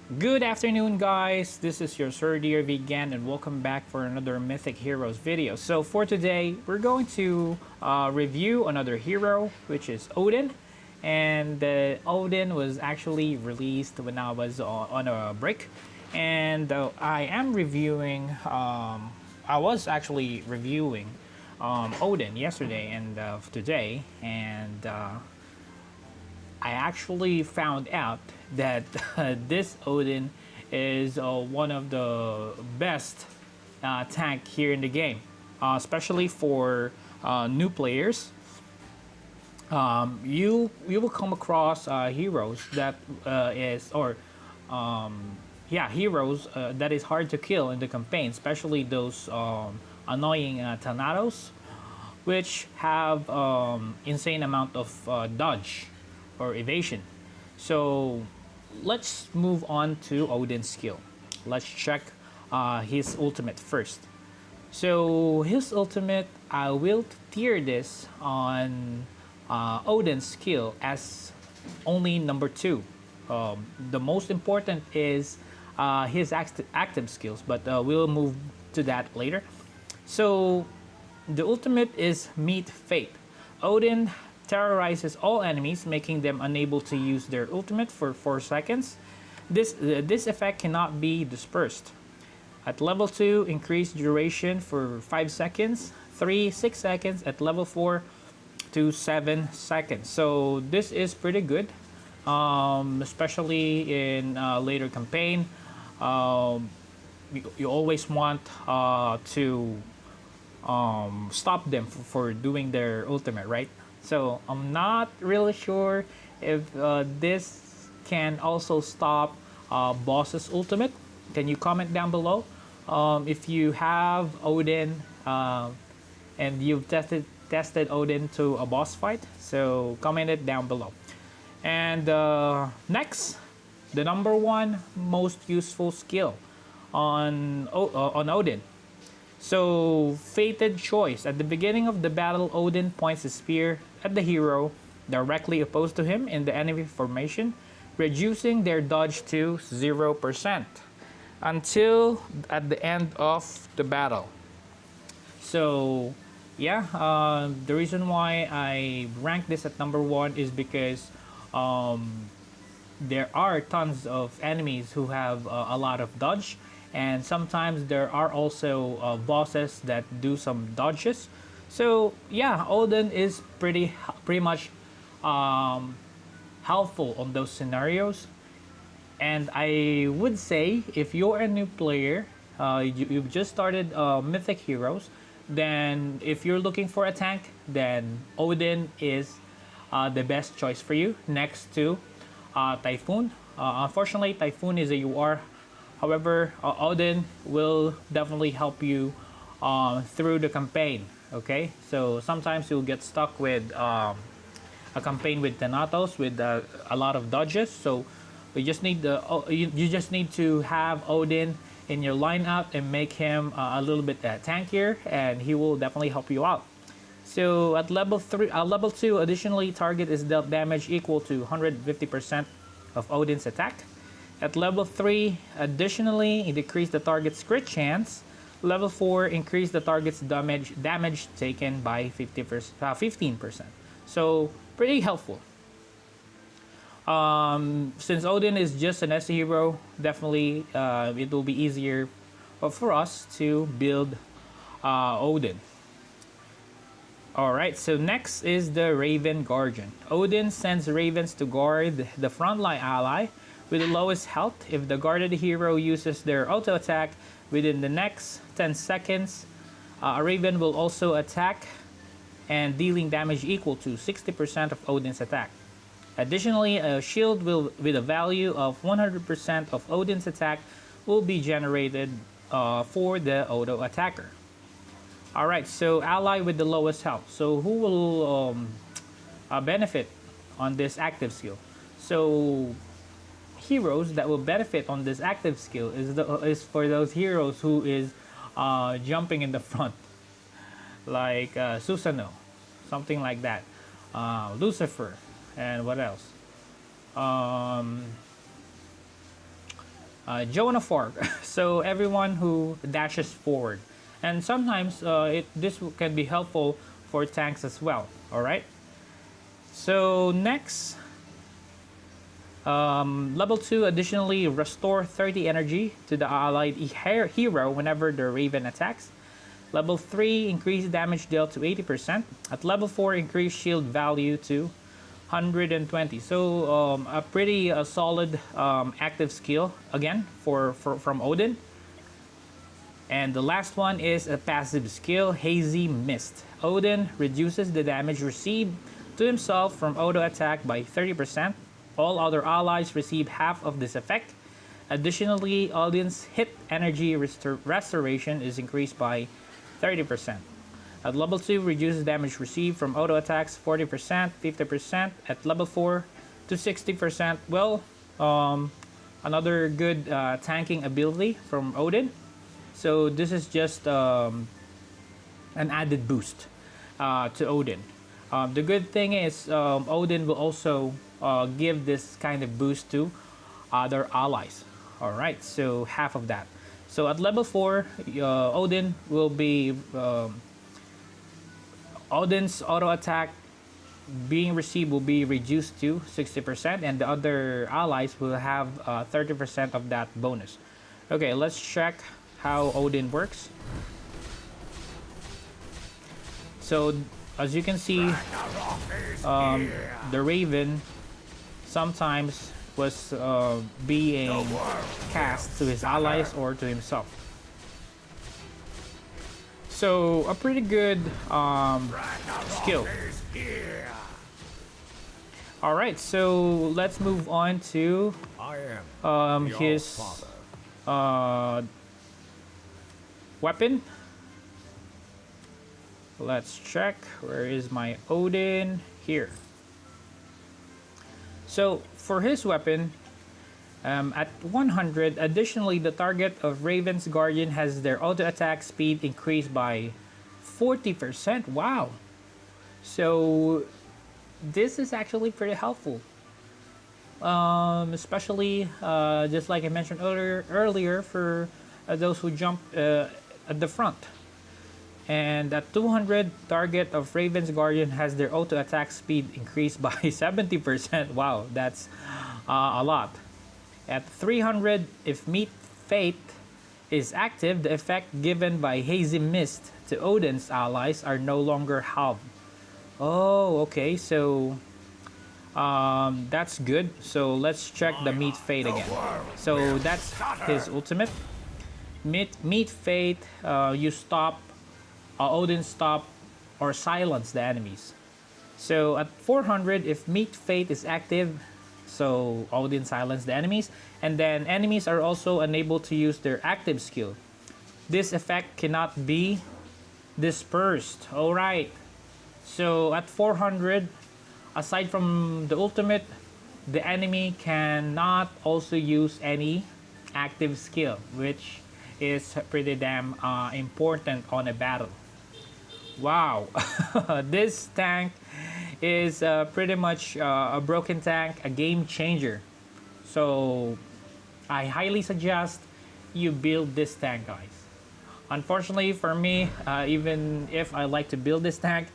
Good afternoon, guys. This is your Sir Dear Vegan, and welcome back for another Mythic Heroes video. So for today, we're going to review another hero, which is Odin. And Odin was actually released when I was on a break, and I was actually reviewing Odin yesterday and today, and I actually found out that this Odin is one of the best tank here in the game, especially for new players. You will come across heroes that is or yeah heroes that is hard to kill in the campaign, especially those annoying Thanatos, which have insane amount of dodge or evasion. So let's move on to Odin's skill. Let's check his ultimate first. So his ultimate, I will tier this on Odin's skill as only number 2. The most important is his active skills, but we'll move to that later. So the ultimate is Meet Fate. Odin terrorizes all enemies, making them unable to use their ultimate for 4 seconds. This effect cannot be dispersed. At level 2, increase duration for 5 seconds, 3, 6 seconds, at level 4 to 7 seconds. So this is pretty good, especially in later campaign. You always want to stop them for doing their ultimate, right? So I'm not really sure if this can also stop boss's ultimate. Can you comment down below if you have Odin and you've tested Odin to a boss fight? So comment it down below. And next, the number 1 most useful skill on Odin. So, Fated Choice. At the beginning of the battle, Odin points his spear at the hero directly opposed to him in the enemy formation, reducing their dodge to 0% until at the end of the battle. So, yeah, the reason why I rank this at number 1 is because there are tons of enemies who have a lot of dodge, and sometimes there are also bosses that do some dodges. So yeah, Odin is pretty much helpful on those scenarios. And I would say if you're a new player, you've just started Mythic Heroes, then if you're looking for a tank, then Odin is the best choice for you next to Typhoon. Unfortunately, Typhoon is a UR. However, Odin will definitely help you through the campaign. Okay, so sometimes you'll get stuck with a campaign with Thanatos with a lot of dodges. So you just need to have Odin in your lineup and make him a little bit tankier, and he will definitely help you out. So at level 2, additionally, target is dealt damage equal to 150% of Odin's attack. At level 3, additionally, decrease the target's crit chance. Level 4, increase the target's damage taken by 15%. So, pretty helpful. Since Odin is just an SC hero, definitely it will be easier for us to build Odin. Alright, so next is the Raven Guardian. Odin sends ravens to guard the frontline ally with the lowest health. If the guarded hero uses their auto attack within the next 10 seconds, a raven will also attack and dealing damage equal to 60% of Odin's attack. Additionally, a shield with a value of 100% of Odin's attack will be generated for the auto attacker. Alright, so ally with the lowest health. So who will benefit on this active skill? So heroes that will benefit on this active skill is for those heroes who is jumping in the front, like Susanoo, something like that, Lucifer, and what else? Joan of Arc. So everyone who dashes forward, and sometimes this can be helpful for tanks as well. All right. So next, level 2 additionally restore 30 energy to the allied hero whenever the Raven attacks. Level 3 increase damage dealt to 80%. At level 4 increase shield value to 120. So a pretty solid active skill again from Odin. And the last one is a passive skill, Hazy Mist. Odin reduces the damage received to himself from auto attack by 30%. All other allies receive half of this effect. Additionally, Odin's hit energy restoration is increased by 30%. At level 2, reduces damage received from auto attacks 40%, 50%. At level 4 to 60%. Well, another good tanking ability from Odin. So this is just an added boost to Odin. The good thing is Odin will also give this kind of boost to other allies. Alright, so half of that. So at level 4, Odin will be... Odin's auto attack being received will be reduced to 60%, and the other allies will have 30% of that bonus. Okay, let's check how Odin works. So as you can see, the Raven sometimes was being cast to his allies or to himself. So a pretty good skill. Alright, so let's move on to his weapon. Let's check. Where is my Odin? Here. So for his weapon, at 100, additionally, the target of Raven's Guardian has their auto attack speed increased by 40%. Wow. So this is actually pretty helpful. Especially, just like I mentioned earlier for those who jump at the front. And at 200, target of Raven's Guardian has their auto attack speed increased by 70%. Wow, that's a lot. At 300, if Meet Fate is active, the effect given by Hazy Mist to Odin's allies are no longer halved. Oh, okay, so that's good. So let's check the Meet Fate again. So that's his ultimate. Meet Fate, you stop, Odin stop or silence the enemies. So at 400, if Meet Fate is active, so Odin silence the enemies, and then enemies are also unable to use their active skill. This effect cannot be dispersed. Alright, so at 400, aside from the ultimate, the enemy cannot also use any active skill, which is pretty damn important on a battle. Wow, this tank is pretty much a broken tank, a game changer. So I highly suggest you build this tank, guys. Unfortunately for me, even if I like to build this tank,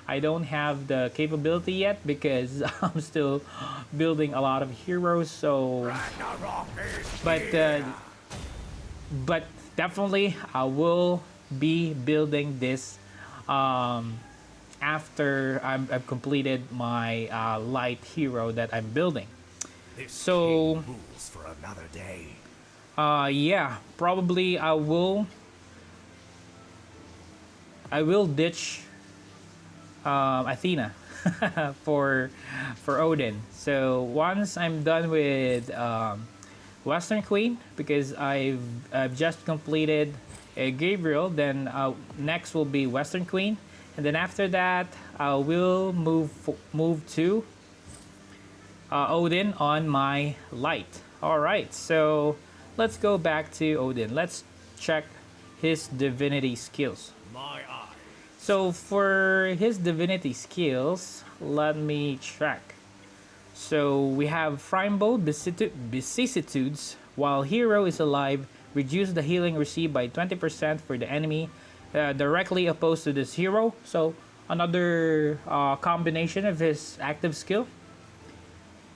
I don't have the capability yet because I'm still building a lot of heroes. So, but definitely I will be building this after I've completed my light hero that I'm building. So for another day. yeah, probably I will ditch Athena for Odin. So once I'm done with Western Queen, because I've just completed Gabriel, then next will be Western Queen, and then after that I will move to Odin on my light. All right, so let's go back to Odin. Let's check his divinity skills. My eye. So for his divinity skills, let me check. So we have Frimbo Vicissitudes, While hero is alive, reduce the healing received by 20% for the enemy directly opposed to this hero. So another combination of his active skill.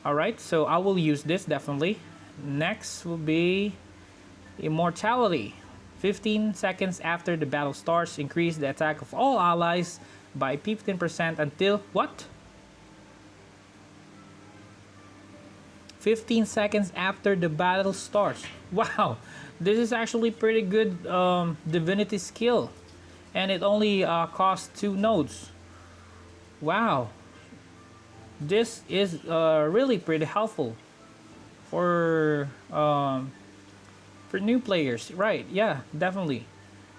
Alright, so I will use this definitely. Next will be Immortality. 15 seconds after the battle starts, increase the attack of all allies by 15% until what? 15 seconds after the battle starts. Wow, this is actually pretty good divinity skill. And it only costs 2 nodes. Wow. This is really pretty helpful for new players. Right, yeah, definitely.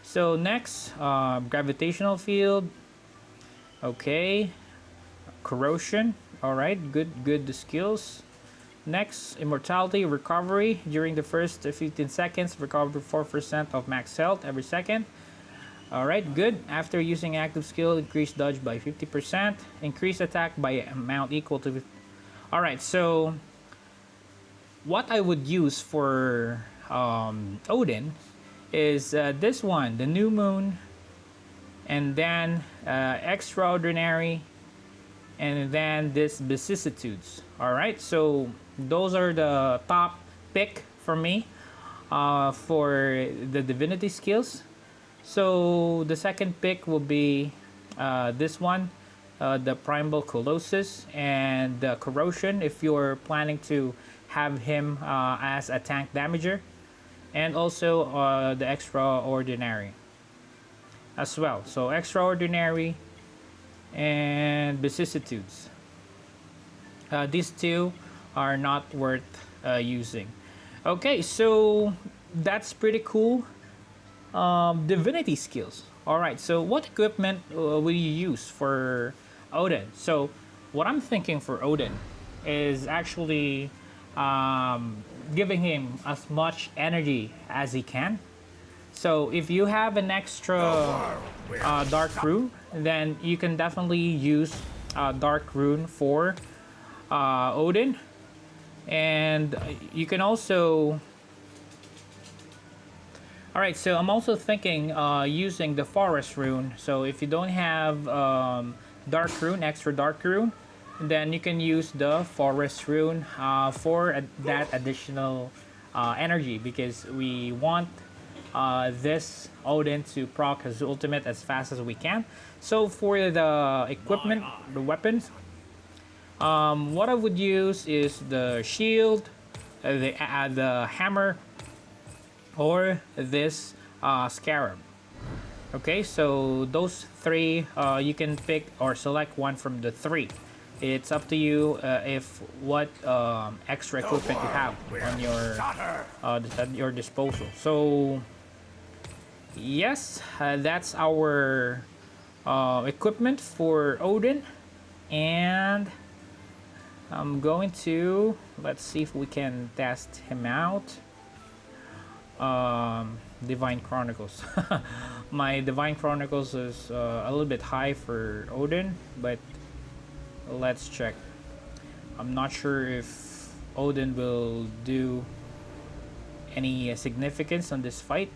So next, gravitational field. Okay. Corrosion. Alright, good the skills. Next, immortality recovery. During the first 15 seconds, recover 4% of max health every second. Alright, good. After using active skill, increase dodge by 50%. Increase attack by amount equal to... Alright, so what I would use for Odin is this one, the new moon, and then extraordinary, and then this vicissitudes. Alright, so those are the top pick for me for the divinity skills. So the second pick will be this one, the Primal Colossus and the Corrosion if you're planning to have him as a tank damager, and also the Extraordinary as well. So Extraordinary and Vicissitudes. These two are not worth using. Okay, so that's pretty cool. Divinity skills. Alright, so what equipment will you use for Odin? So what I'm thinking for Odin is actually giving him as much energy as he can. So if you have an extra dark rune, then you can definitely use dark rune for Odin. And you can also... Alright, so I'm also thinking using the forest rune. So if you don't have dark rune, extra dark rune, then you can use the forest rune for that additional energy, because we want this Odin to proc his ultimate as fast as we can. So for the equipment, the weapons, what I would use is the shield, the hammer, or this scarab. Okay, so those three, you can pick or select one from the three. It's up to you if what extra equipment you have on at your disposal. So yes, that's our equipment for Odin, and I'm going to, let's see if we can test him out. Divine Chronicles. My Divine Chronicles is a little bit high for Odin, but let's check. I'm not sure if Odin will do any significance on this fight.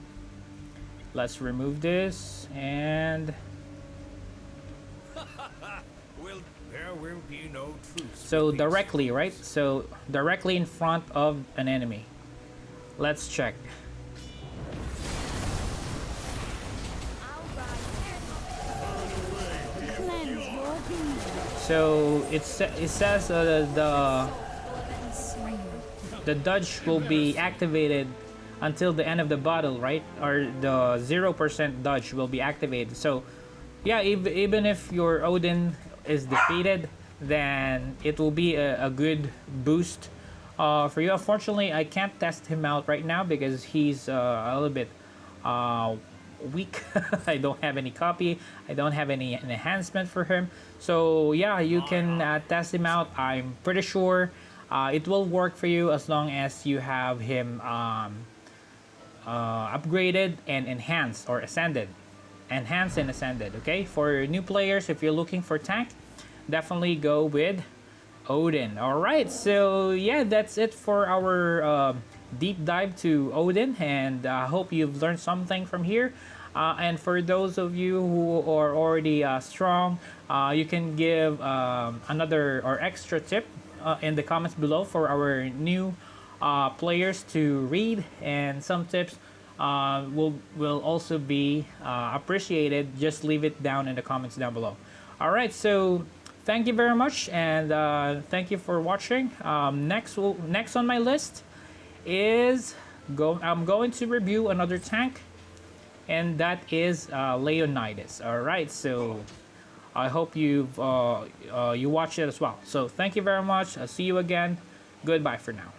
Let's remove this, and There will be no truce. so directly, right? So directly in front of an enemy. Let's check. So it says the dodge will be activated until the end of the battle, right? Or the 0% dodge will be activated. So yeah, even if your Odin is defeated, then it will be a good boost for you. Unfortunately, I can't test him out right now because he's a little bit weak. I don't have any copy. I don't have any enhancement for him. So yeah, you can test him out. I'm pretty sure it will work for you as long as you have him upgraded and enhanced or ascended. Enhanced and ascended. Okay, for new players, if you're looking for tank, definitely go with Odin. All right, so yeah, that's it for our deep dive to Odin, and I hope you've learned something from here. And for those of you who are already strong, you can give another or extra tip in the comments below for our new players to read, and some tips will also be appreciated. Just leave it down in the comments down below. All right, so thank you very much, and thank you for watching. Next on my list is I'm going to review another tank, and that is Leonidas. All right, so I hope you watch it as well. So thank you very much. I'll see you again. Goodbye for now.